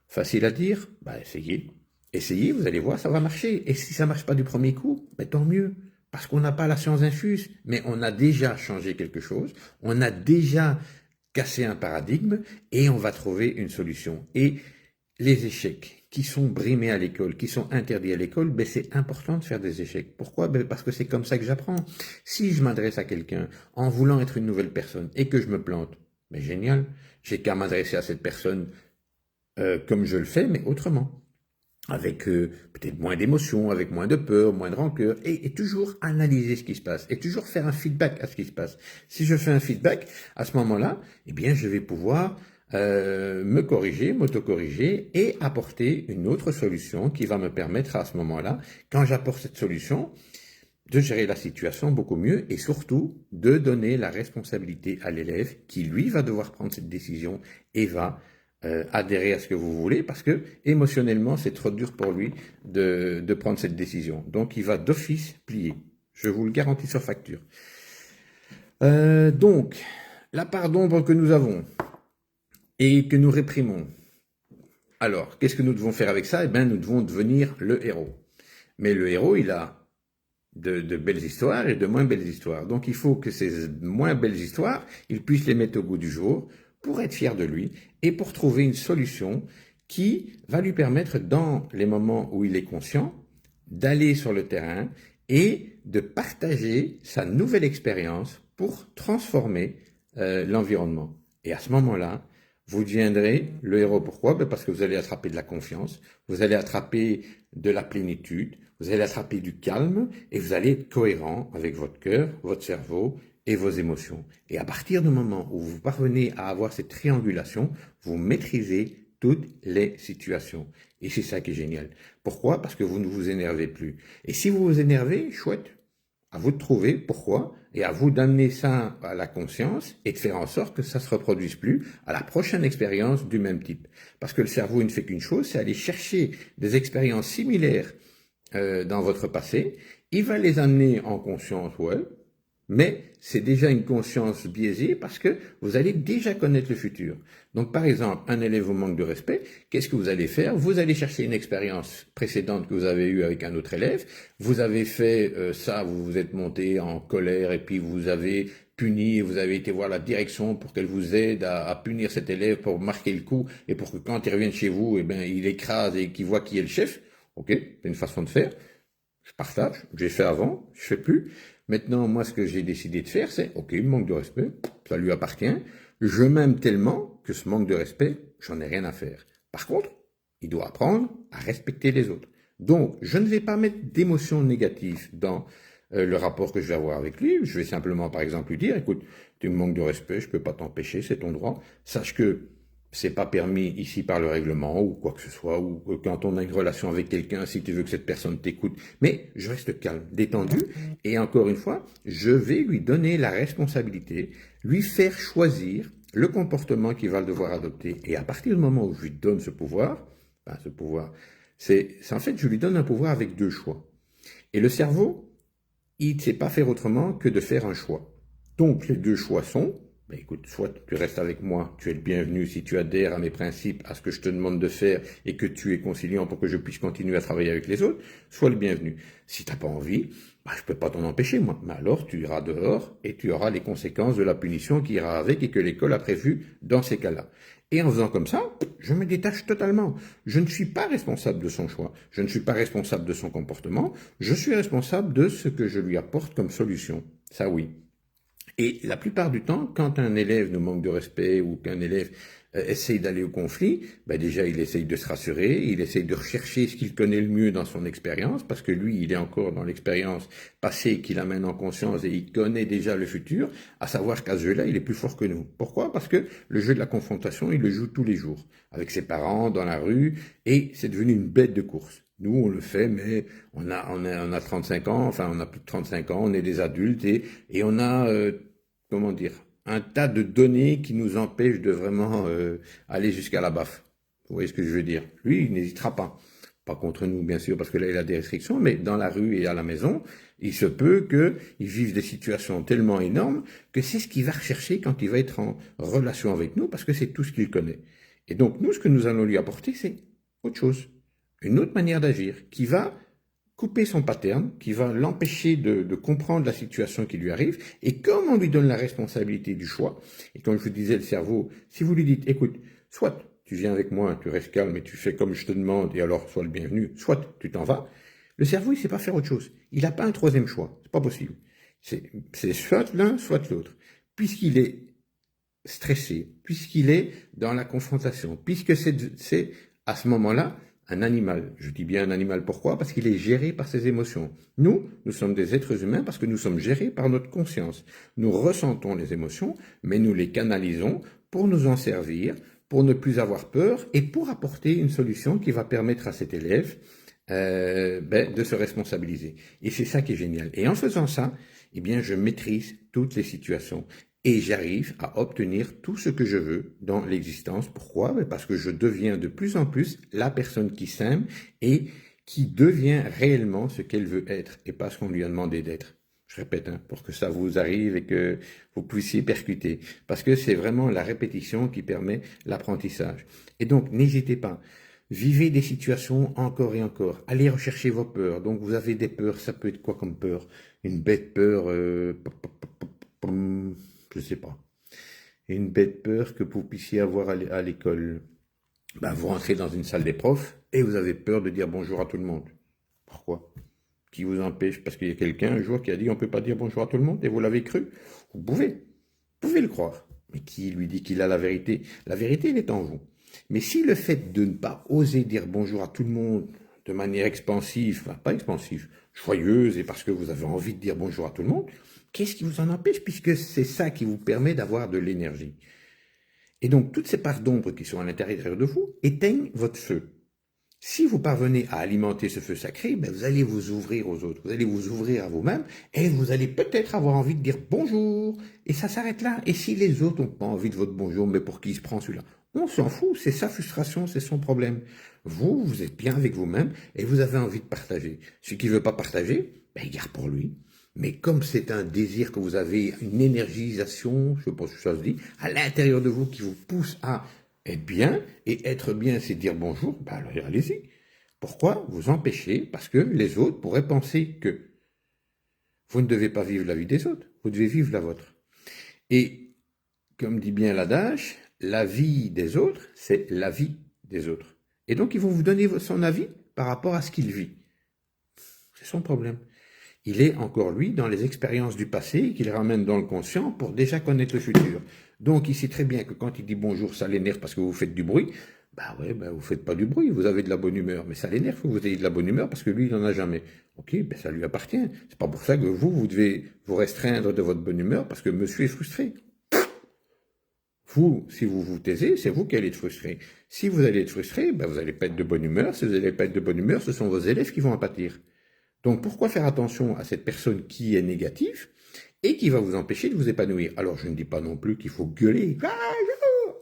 Facile à dire? Ben essayez. Essayez, vous allez voir, ça va marcher. Et si ça marche pas du premier coup, ben tant mieux. Parce qu'on n'a pas la science infuse, mais on a déjà changé quelque chose, on a déjà cassé un paradigme, et on va trouver une solution. Et les échecs qui sont brimés à l'école, qui sont interdits à l'école, ben c'est important de faire des échecs. Pourquoi? Ben parce que c'est comme ça que j'apprends. Si je m'adresse à quelqu'un en voulant être une nouvelle personne et que je me plante, ben génial, j'ai qu'à m'adresser à cette personne comme je le fais, mais autrement. Avec peut-être moins d'émotions, avec moins de peur, moins de rancœur, et toujours analyser ce qui se passe, et toujours faire un feedback à ce qui se passe. Si je fais un feedback, à ce moment-là, eh bien, je vais pouvoir me corriger, m'auto-corriger, et apporter une autre solution qui va me permettre à ce moment-là, quand j'apporte cette solution, de gérer la situation beaucoup mieux, et surtout de donner la responsabilité à l'élève qui, lui, va devoir prendre cette décision et va adhérer à ce que vous voulez, parce que émotionnellement c'est trop dur pour lui de prendre cette décision. Donc il va d'office plier. Je vous le garantis sur facture. Donc, la part d'ombre que nous avons et que nous réprimons. Alors, qu'est-ce que nous devons faire avec ça? Eh bien, nous devons devenir le héros. Mais le héros, il a de belles histoires et de moins belles histoires. Donc il faut que ces moins belles histoires, il puisse les mettre au goût du jour pour être fier de lui et pour trouver une solution qui va lui permettre, dans les moments où il est conscient, d'aller sur le terrain et de partager sa nouvelle expérience pour transformer l'environnement. Et à ce moment-là, vous deviendrez le héros. Pourquoi? Parce que vous allez attraper de la confiance, vous allez attraper de la plénitude, vous allez attraper du calme, et vous allez être cohérent avec votre cœur, votre cerveau et vos émotions. Et à partir du moment où vous parvenez à avoir cette triangulation, vous maîtrisez toutes les situations. Et c'est ça qui est génial. Pourquoi? Parce que vous ne vous énervez plus. Et si vous vous énervez, chouette, à vous de trouver pourquoi, et à vous d'amener ça à la conscience et de faire en sorte que ça ne se reproduise plus à la prochaine expérience du même type. Parce que le cerveau, il ne fait qu'une chose, c'est aller chercher des expériences similaires dans votre passé. Il va les amener en conscience, ouais, mais c'est déjà une conscience biaisée parce que vous allez déjà connaître le futur. Donc par exemple, un élève vous manque de respect, qu'est-ce que vous allez faire? Vous allez chercher une expérience précédente que vous avez eue avec un autre élève, vous avez fait ça, vous vous êtes monté en colère et puis vous avez puni et vous avez été voir la direction pour qu'elle vous aide à punir cet élève pour marquer le coup et pour que quand il revienne chez vous, eh ben, il écrase et qu'il voit qui est le chef. Ok, c'est une façon de faire. Je partage, j'ai fait avant, je fais plus. Maintenant, moi, ce que j'ai décidé de faire, c'est, ok, il manque de respect, ça lui appartient. Je m'aime tellement que ce manque de respect, j'en ai rien à faire. Par contre, il doit apprendre à respecter les autres. Donc, je ne vais pas mettre d'émotions négatives dans le rapport que je vais avoir avec lui. Je vais simplement, par exemple, lui dire, écoute, tu me manques de respect, je peux pas t'empêcher, c'est ton droit. Sache que c'est pas permis ici par le règlement ou quoi que ce soit, ou quand on a une relation avec quelqu'un, si tu veux que cette personne t'écoute. Mais je reste calme, détendu, et encore une fois, je vais lui donner la responsabilité, lui faire choisir le comportement qu'il va devoir adopter. Et à partir du moment où je lui donne ce pouvoir, c'est en fait, je lui donne un pouvoir avec deux choix. Et le cerveau, il ne sait pas faire autrement que de faire un choix. Donc les deux choix sont, Ben écoute, soit tu restes avec moi, tu es le bienvenu si tu adhères à mes principes, à ce que je te demande de faire et que tu es conciliant pour que je puisse continuer à travailler avec les autres, sois le bienvenu. Si t'as pas envie, ben je peux pas t'en empêcher moi. Mais alors tu iras dehors et tu auras les conséquences de la punition qui ira avec et que l'école a prévu dans ces cas-là. Et en faisant comme ça, je me détache totalement. Je ne suis pas responsable de son choix. Je ne suis pas responsable de son comportement. Je suis responsable de ce que je lui apporte comme solution. Ça oui. Et la plupart du temps, quand un élève nous manque de respect ou qu'un élève essaye d'aller au conflit, ben déjà il essaye de se rassurer, il essaye de rechercher ce qu'il connaît le mieux dans son expérience, parce que lui, il est encore dans l'expérience passée qu'il amène en conscience et il connaît déjà le futur, à savoir qu'à ce jeu-là, il est plus fort que nous. Pourquoi? Parce que le jeu de la confrontation, il le joue tous les jours, avec ses parents, dans la rue, et c'est devenu une bête de course. Nous, on le fait, mais on a 35 ans, enfin on a plus de 35 ans, on est des adultes et on a, comment dire, un tas de données qui nous empêchent de vraiment aller jusqu'à la baffe. Vous voyez ce que je veux dire? Lui, il n'hésitera pas. Pas contre nous, bien sûr, parce que là, il a des restrictions, mais dans la rue et à la maison, il se peut qu'il vive des situations tellement énormes que c'est ce qu'il va rechercher quand il va être en relation avec nous, parce que c'est tout ce qu'il connaît. Et donc, nous, ce que nous allons lui apporter, c'est autre chose. Une autre manière d'agir qui va couper son pattern, qui va l'empêcher de comprendre la situation qui lui arrive, et comme on lui donne la responsabilité du choix, et comme je vous disais, le cerveau, si vous lui dites, écoute, soit tu viens avec moi, tu restes calme et tu fais comme je te demande, et alors sois le bienvenu, soit tu t'en vas, le cerveau, il sait pas faire autre chose. Il n'a pas un troisième choix, c'est pas possible. C'est soit l'un, soit l'autre. Puisqu'il est stressé, puisqu'il est dans la confrontation, puisque c'est à ce moment-là un animal. Je dis bien un animal, pourquoi? Parce qu'il est géré par ses émotions. Nous sommes des êtres humains parce que nous sommes gérés par notre conscience. Nous ressentons les émotions, mais nous les canalisons pour nous en servir, pour ne plus avoir peur et pour apporter une solution qui va permettre à cet élève de se responsabiliser. Et c'est ça qui est génial. Et en faisant ça, eh bien, je maîtrise toutes les situations. Et j'arrive à obtenir tout ce que je veux dans l'existence. Pourquoi? Parce que je deviens de plus en plus la personne qui s'aime et qui devient réellement ce qu'elle veut être et pas ce qu'on lui a demandé d'être. Je répète, pour que ça vous arrive et que vous puissiez percuter. Parce que c'est vraiment la répétition qui permet l'apprentissage. Et donc, n'hésitez pas. Vivez des situations encore et encore. Allez rechercher vos peurs. Donc, vous avez des peurs. Ça peut être quoi comme peur? Une bête peur... je sais pas, une bête peur que vous puissiez avoir à l'école. Ben, vous rentrez dans une salle des profs et vous avez peur de dire bonjour à tout le monde. Pourquoi? Qui vous empêche? Parce qu'il y a quelqu'un un jour qui a dit on ne peut pas dire bonjour à tout le monde et vous l'avez cru. Vous pouvez le croire. Mais qui lui dit qu'il a la vérité? La vérité, elle est en vous. Mais si le fait de ne pas oser dire bonjour à tout le monde de manière expansive, enfin pas expansive, joyeuse et parce que vous avez envie de dire bonjour à tout le monde, qu'est-ce qui vous en empêche puisque c'est ça qui vous permet d'avoir de l'énergie. Et donc toutes ces parts d'ombre qui sont à l'intérieur de vous éteignent votre feu. Si vous parvenez à alimenter ce feu sacré, ben vous allez vous ouvrir aux autres, vous allez vous ouvrir à vous-même et vous allez peut-être avoir envie de dire bonjour. Et ça s'arrête là. Et si les autres n'ont pas envie de votre bonjour, mais pour qui il se prend celui-là? On s'en fout, c'est sa frustration, c'est son problème. Vous, vous êtes bien avec vous-même et vous avez envie de partager. Celui qui ne veut pas partager, ben il garde pour lui. Mais comme c'est un désir que vous avez, une énergisation, je ne sais pas si ça se dit, à l'intérieur de vous qui vous pousse à être bien, et être bien, c'est dire bonjour, ben alors allez-y. Pourquoi vous empêcher? Parce que les autres pourraient penser que vous ne devez pas vivre la vie des autres, vous devez vivre la vôtre. Et, comme dit bien l'adage, la vie des autres, c'est la vie des autres. Et donc, ils vont vous donner son avis par rapport à ce qu'il vit. C'est son problème. Il est encore, lui, dans les expériences du passé qu'il ramène dans le conscient pour déjà connaître le futur. Donc, il sait très bien que quand il dit bonjour, ça l'énerve parce que vous faites du bruit. Bah ouais, vous faites pas du bruit, vous avez de la bonne humeur. Mais ça l'énerve que vous ayez de la bonne humeur parce que lui, il n'en a jamais. Ok, ça lui appartient. C'est pas pour ça que vous devez vous restreindre de votre bonne humeur parce que monsieur est frustré. Vous, si vous vous taisez, c'est vous qui allez être frustré. Si vous allez être frustré, vous allez pas être de bonne humeur. Si vous allez pas être de bonne humeur, ce sont vos élèves qui vont en pâtir. Donc, pourquoi faire attention à cette personne qui est négative et qui va vous empêcher de vous épanouir? Alors, je ne dis pas non plus qu'il faut gueuler.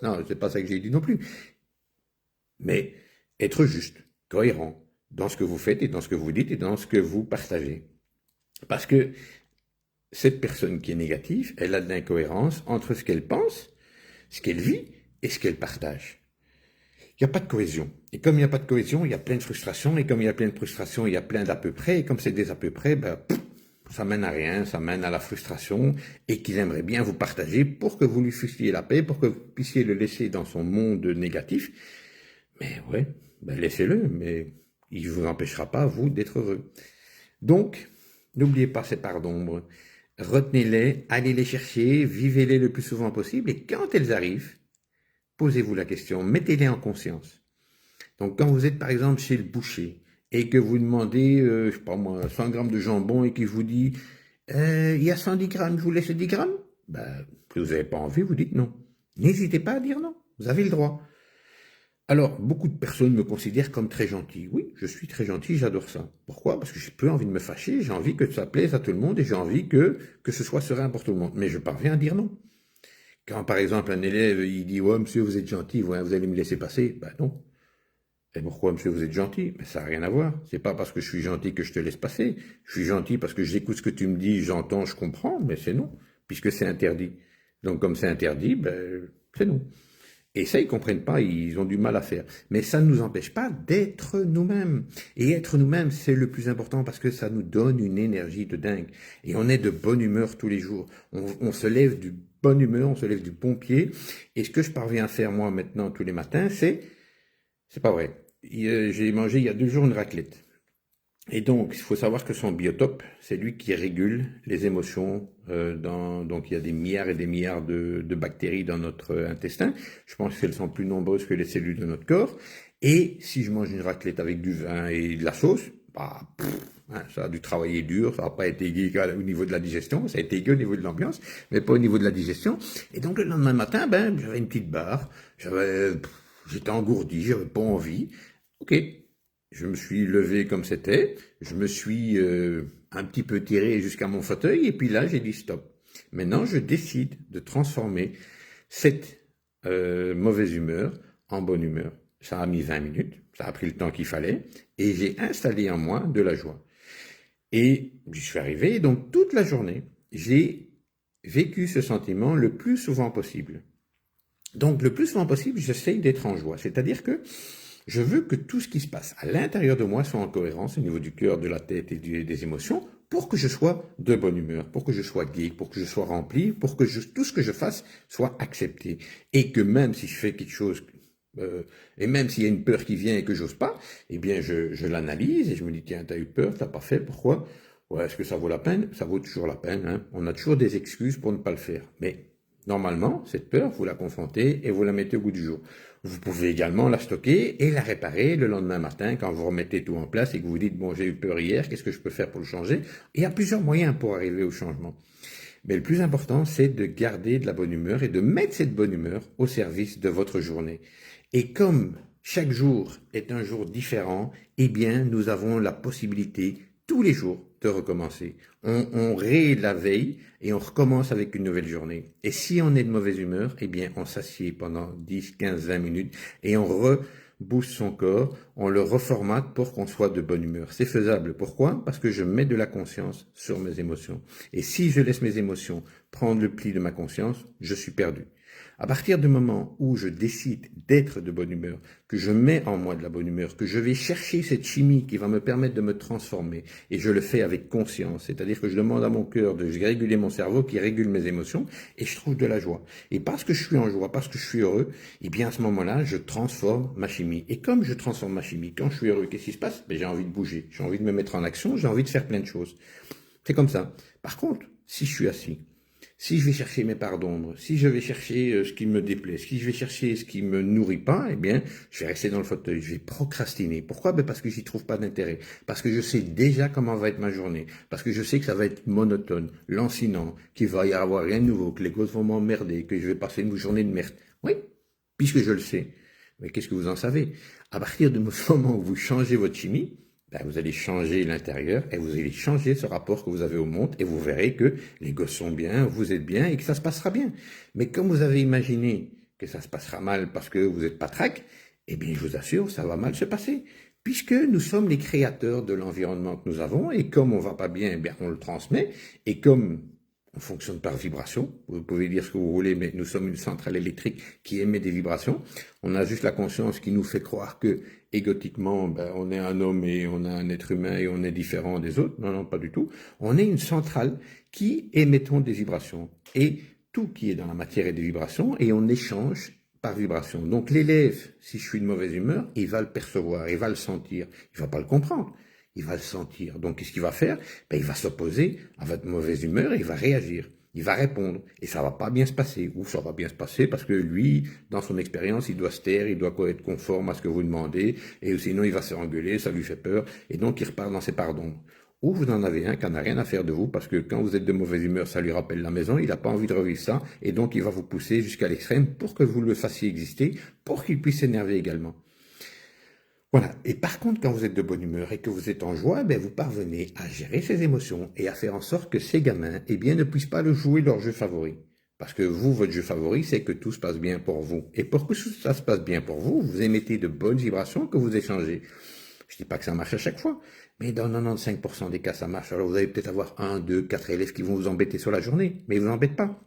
Non, c'est pas ça que j'ai dit non plus. Mais être juste, cohérent dans ce que vous faites et dans ce que vous dites et dans ce que vous partagez. Parce que cette personne qui est négative, elle a de l'incohérence entre ce qu'elle pense, ce qu'elle vit et ce qu'elle partage. Il n'y a pas de cohésion. Et comme il n'y a pas de cohésion, il y a plein de frustrations. Et comme il y a plein de frustrations, il y a plein d'à peu près. Et comme c'est des à peu près, ça mène à rien, ça mène à la frustration. Et qu'il aimerait bien vous partager pour que vous lui fussiez la paix, pour que vous puissiez le laisser dans son monde négatif. Mais ouais, laissez-le, mais il ne vous empêchera pas, vous, d'être heureux. Donc, n'oubliez pas ces parts d'ombre. Retenez-les, allez les chercher, vivez-les le plus souvent possible. Et quand elles arrivent, posez-vous la question, mettez-les en conscience. Donc, quand vous êtes, par exemple, chez le boucher et que vous demandez, je sais pas moi, 100 grammes de jambon et qu'il vous dit, il y a 110 grammes, je vous laisse 10 grammes, si vous n'avez pas envie, vous dites non. N'hésitez pas à dire non, vous avez le droit. Alors, beaucoup de personnes me considèrent comme très gentil. Oui, je suis très gentil, j'adore ça. Pourquoi? Parce que j'ai peu envie de me fâcher, j'ai envie que ça plaise à tout le monde et j'ai envie que ce soit serein pour tout le monde. Mais je parviens à dire non. Quand, par exemple, un élève, il dit, ouais, monsieur, vous êtes gentil, ouais, vous allez me laisser passer. Ben non. Et pourquoi, monsieur, vous êtes gentil? Mais ça n'a rien à voir. C'est pas parce que je suis gentil que je te laisse passer. Je suis gentil parce que j'écoute ce que tu me dis, j'entends, je comprends, mais c'est non, puisque c'est interdit. Donc, comme c'est interdit, c'est non. Et ça, ils comprennent pas, ils ont du mal à faire. Mais ça ne nous empêche pas d'être nous-mêmes. Et être nous-mêmes, c'est le plus important parce que ça nous donne une énergie de dingue. Et on est de bonne humeur tous les jours. On se lève du bonne humeur, on se lève du bon pied. Et ce que je parviens à faire, moi, maintenant, tous les matins, c'est pas vrai. J'ai mangé il y a 2 jours une raclette. Et donc, il faut savoir que son biotope, c'est lui qui régule les émotions. Donc, il y a des milliards et des milliards de bactéries dans notre intestin. Je pense qu'elles sont plus nombreuses que les cellules de notre corps. Et si je mange une raclette avec du vin et de la sauce, ça a dû travailler dur. Ça n'a pas été égal au niveau de la digestion. Ça a été égal au niveau de l'ambiance, mais pas au niveau de la digestion. Et donc, le lendemain matin, j'avais une petite barre. J'étais engourdi, j'avais pas envie. Ok. Je me suis levé comme c'était, je me suis un petit peu tiré jusqu'à mon fauteuil et puis là j'ai dit stop. Maintenant je décide de transformer cette mauvaise humeur en bonne humeur. Ça a mis 20 minutes, ça a pris le temps qu'il fallait et j'ai installé en moi de la joie. Et j'y suis arrivé, donc toute la journée, j'ai vécu ce sentiment le plus souvent possible. Donc le plus souvent possible, j'essaye d'être en joie, c'est-à-dire que je veux que tout ce qui se passe à l'intérieur de moi soit en cohérence au niveau du cœur, de la tête et des émotions pour que je sois de bonne humeur, pour que je sois gai, pour que je sois rempli, pour que tout ce que je fasse soit accepté. Et que même si je fais quelque chose, et même s'il y a une peur qui vient et que j'ose pas, eh bien je l'analyse et je me dis tiens, t'as eu peur, t'as pas fait, pourquoi? Ouais, est-ce que ça vaut la peine? Ça vaut toujours la peine, hein. On a toujours des excuses pour ne pas le faire. Mais normalement, cette peur, vous la confrontez et vous la mettez au goût du jour. Vous pouvez également la stocker et la réparer le lendemain matin quand vous remettez tout en place et que vous vous dites, bon, j'ai eu peur hier, qu'est-ce que je peux faire pour le changer? Il y a plusieurs moyens pour arriver au changement. Mais le plus important, c'est de garder de la bonne humeur et de mettre cette bonne humeur au service de votre journée. Et comme chaque jour est un jour différent, eh bien, nous avons la possibilité tous les jours de recommencer. On raye la veille et on recommence avec une nouvelle journée. Et si on est de mauvaise humeur, eh bien, on s'assied pendant 10, 15, 20 minutes et on rebooste son corps, on le reformate pour qu'on soit de bonne humeur. C'est faisable. Pourquoi? Parce que je mets de la conscience sur mes émotions. Et si je laisse mes émotions prendre le pli de ma conscience, je suis perdu. À partir du moment où je décide d'être de bonne humeur, que je mets en moi de la bonne humeur, que je vais chercher cette chimie qui va me permettre de me transformer, et je le fais avec conscience, c'est-à-dire que je demande à mon cœur de réguler mon cerveau qui régule mes émotions, et je trouve de la joie. Et parce que je suis en joie, parce que je suis heureux, eh bien à ce moment-là, je transforme ma chimie. Et comme je transforme ma chimie, quand je suis heureux, qu'est-ce qui se passe? J'ai envie de bouger, j'ai envie de me mettre en action, j'ai envie de faire plein de choses. C'est comme ça. Par contre, si je suis assis, si je vais chercher mes parts d'ombre, si je vais chercher ce qui me déplaît, si je vais chercher ce qui me nourrit pas, eh bien, je vais rester dans le fauteuil, je vais procrastiner. Pourquoi? Parce que j'y trouve pas d'intérêt. Parce que je sais déjà comment va être ma journée. Parce que je sais que ça va être monotone, lancinant, qu'il va y avoir rien de nouveau, que les gosses vont m'emmerder, que je vais passer une journée de merde. Oui, puisque je le sais. Mais qu'est-ce que vous en savez? À partir du moment où vous changez votre chimie, vous allez changer l'intérieur et vous allez changer ce rapport que vous avez au monde et vous verrez que les gosses sont bien, vous êtes bien et que ça se passera bien. Mais comme vous avez imaginé que ça se passera mal parce que vous êtes patraque, eh bien je vous assure, ça va mal se passer. Puisque nous sommes les créateurs de l'environnement que nous avons et comme on va pas bien, eh bien on le transmet et comme On fonctionne par vibration. Vous pouvez dire ce que vous voulez, mais nous sommes une centrale électrique qui émet des vibrations. On a juste la conscience qui nous fait croire que, égotiquement, on est un homme et on a un être humain et on est différent des autres. Non, non, pas du tout. On est une centrale qui émettons des vibrations. Et tout qui est dans la matière est des vibrations et on échange par vibration. Donc l'élève, si je suis de mauvaise humeur, il va le percevoir, il va le sentir. Il va pas le comprendre. Il va le sentir. Donc, qu'est-ce qu'il va faire? Il va s'opposer à votre mauvaise humeur et il va réagir. Il va répondre. Et ça va pas bien se passer. Ou ça va bien se passer parce que lui, dans son expérience, il doit se taire, il doit être conforme à ce que vous demandez. Et sinon, il va se faire engueuler, ça lui fait peur. Et donc, il repart dans ses parts d'ombre. Ou vous en avez un qui n'a rien à faire de vous parce que quand vous êtes de mauvaise humeur, ça lui rappelle la maison, il n'a pas envie de revivre ça. Et donc, il va vous pousser jusqu'à l'extrême pour que vous le fassiez exister, pour qu'il puisse s'énerver également. Voilà. Et par contre, quand vous êtes de bonne humeur et que vous êtes en joie, vous parvenez à gérer ces émotions et à faire en sorte que ces gamins, ne puissent pas le jouer leur jeu favori. Parce que vous, votre jeu favori, c'est que tout se passe bien pour vous. Et pour que ça se passe bien pour vous, vous émettez de bonnes vibrations que vous échangez. Je dis pas que ça marche à chaque fois, mais dans 95% des cas, ça marche. Alors vous allez peut-être avoir 1, 2, 4 élèves qui vont vous embêter sur la journée, mais ils vous embêtent pas.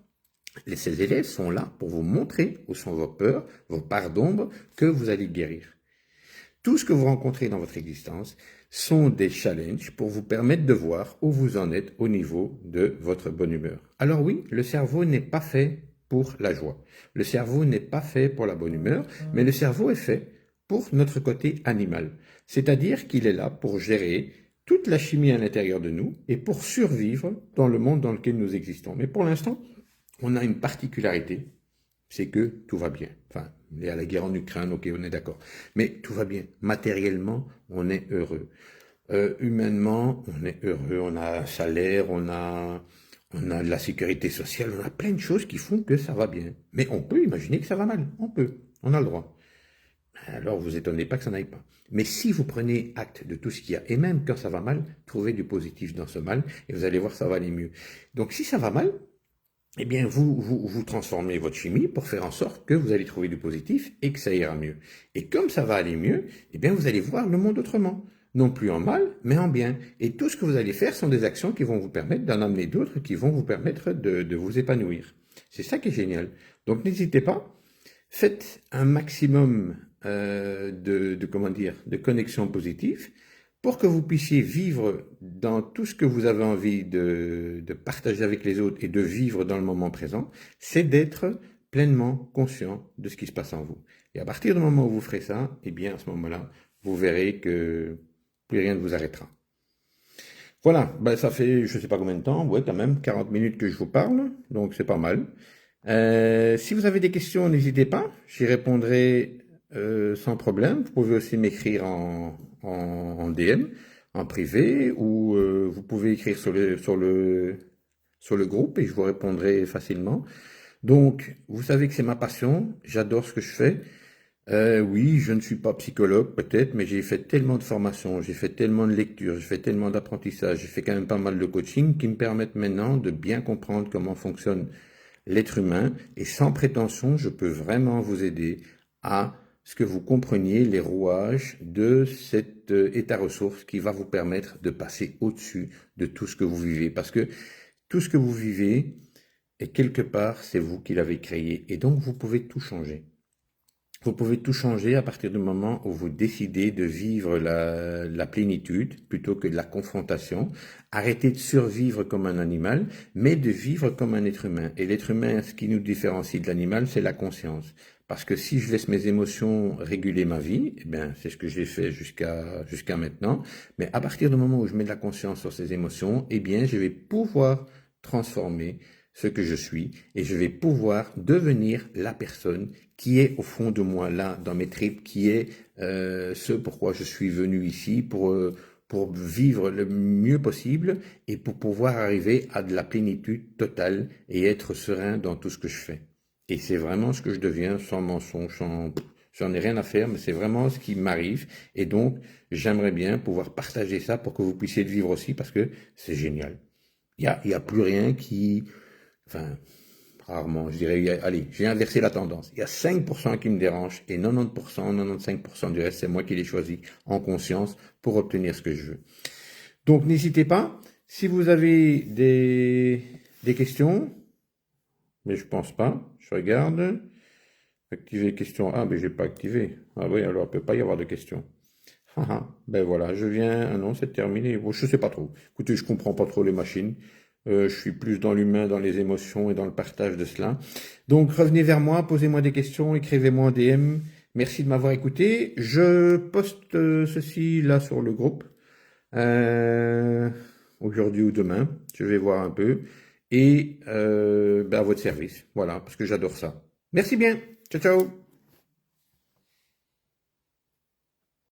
Ces élèves sont là pour vous montrer où sont vos peurs, vos parts d'ombre que vous allez guérir. Tout ce que vous rencontrez dans votre existence sont des challenges pour vous permettre de voir où vous en êtes au niveau de votre bonne humeur. Alors oui, le cerveau n'est pas fait pour la joie. Le cerveau n'est pas fait pour la bonne humeur, mais le cerveau est fait pour notre côté animal. C'est-à-dire qu'il est là pour gérer toute la chimie à l'intérieur de nous et pour survivre dans le monde dans lequel nous existons. Mais pour l'instant, on a une particularité, c'est que tout va bien. Enfin, il y a la guerre en Ukraine, ok, on est d'accord. Mais tout va bien. Matériellement, on est heureux. Humainement, on est heureux. On a un salaire, on a de la sécurité sociale, on a plein de choses qui font que ça va bien. Mais on peut imaginer que ça va mal. On peut. On a le droit. Alors, vous étonnez pas que ça n'aille pas. Mais si vous prenez acte de tout ce qu'il y a, et même quand ça va mal, trouvez du positif dans ce mal, et vous allez voir, ça va aller mieux. Donc, si ça va mal, vous transformez votre chimie pour faire en sorte que vous allez trouver du positif et que ça ira mieux. Et comme ça va aller mieux, vous allez voir le monde autrement. Non plus en mal, mais en bien. Et tout ce que vous allez faire sont des actions qui vont vous permettre d'en amener d'autres qui vont vous permettre de vous épanouir. C'est ça qui est génial. Donc n'hésitez pas, faites un maximum de connexions positives pour que vous puissiez vivre dans tout ce que vous avez envie de partager avec les autres et de vivre dans le moment présent, c'est d'être pleinement conscient de ce qui se passe en vous. Et à partir du moment où vous ferez ça, à ce moment-là, vous verrez que plus rien ne vous arrêtera. Voilà, ça fait je sais pas combien de temps, quand même, 40 minutes que je vous parle, donc c'est pas mal. Si vous avez des questions, n'hésitez pas, j'y répondrai sans problème. Vous pouvez aussi m'écrire en DM, en privé, ou vous pouvez écrire sur le groupe et je vous répondrai facilement. Donc, vous savez que c'est ma passion, j'adore ce que je fais. Oui, je ne suis pas psychologue peut-être, mais j'ai fait tellement de formations, j'ai fait tellement de lectures, j'ai fait tellement d'apprentissage, j'ai fait quand même pas mal de coaching qui me permettent maintenant de bien comprendre comment fonctionne l'être humain et sans prétention, je peux vraiment vous aider à ce que vous compreniez les rouages de cet état ressource qui va vous permettre de passer au-dessus de tout ce que vous vivez. Parce que tout ce que vous vivez, et quelque part, c'est vous qui l'avez créé. Et donc, vous pouvez tout changer. Vous pouvez tout changer à partir du moment où vous décidez de vivre la plénitude plutôt que de la confrontation. Arrêtez de survivre comme un animal, mais de vivre comme un être humain. Et l'être humain, ce qui nous différencie de l'animal, c'est la conscience. Parce que si je laisse mes émotions réguler ma vie, c'est ce que j'ai fait jusqu'à maintenant. Mais à partir du moment où je mets de la conscience sur ces émotions, je vais pouvoir transformer ce que je suis et je vais pouvoir devenir la personne qui est au fond de moi là dans mes tripes, qui est ce pourquoi je suis venu ici pour vivre le mieux possible et pour pouvoir arriver à de la plénitude totale et être serein dans tout ce que je fais. Et c'est vraiment ce que je deviens sans mensonge, j'en ai rien à faire, mais c'est vraiment ce qui m'arrive et donc j'aimerais bien pouvoir partager ça pour que vous puissiez le vivre aussi parce que c'est génial. Il y a plus rien qui... Enfin, rarement, je dirais, allez, j'ai inversé la tendance. Il y a 5% qui me dérangent et 90%, 95% du reste, c'est moi qui l'ai choisi en conscience pour obtenir ce que je veux. Donc, n'hésitez pas. Si vous avez Des questions? Mais je pense pas. Je regarde. Activer question. Ah, mais j'ai pas activé. Ah oui, alors il peut pas y avoir de questions. Ah, ah. Ben voilà, je viens. Ah non, c'est terminé. Bon, je sais pas trop. Écoutez, je comprends pas trop les machines. Je suis plus dans l'humain, dans les émotions et dans le partage de cela. Donc revenez vers moi, posez-moi des questions, écrivez-moi en DM. Merci de m'avoir écouté. Je poste ceci là sur le groupe euh, aujourd'hui ou demain. Je vais voir un peu. Et ben, à votre service. Voilà, parce que j'adore ça. Merci bien. Ciao, ciao.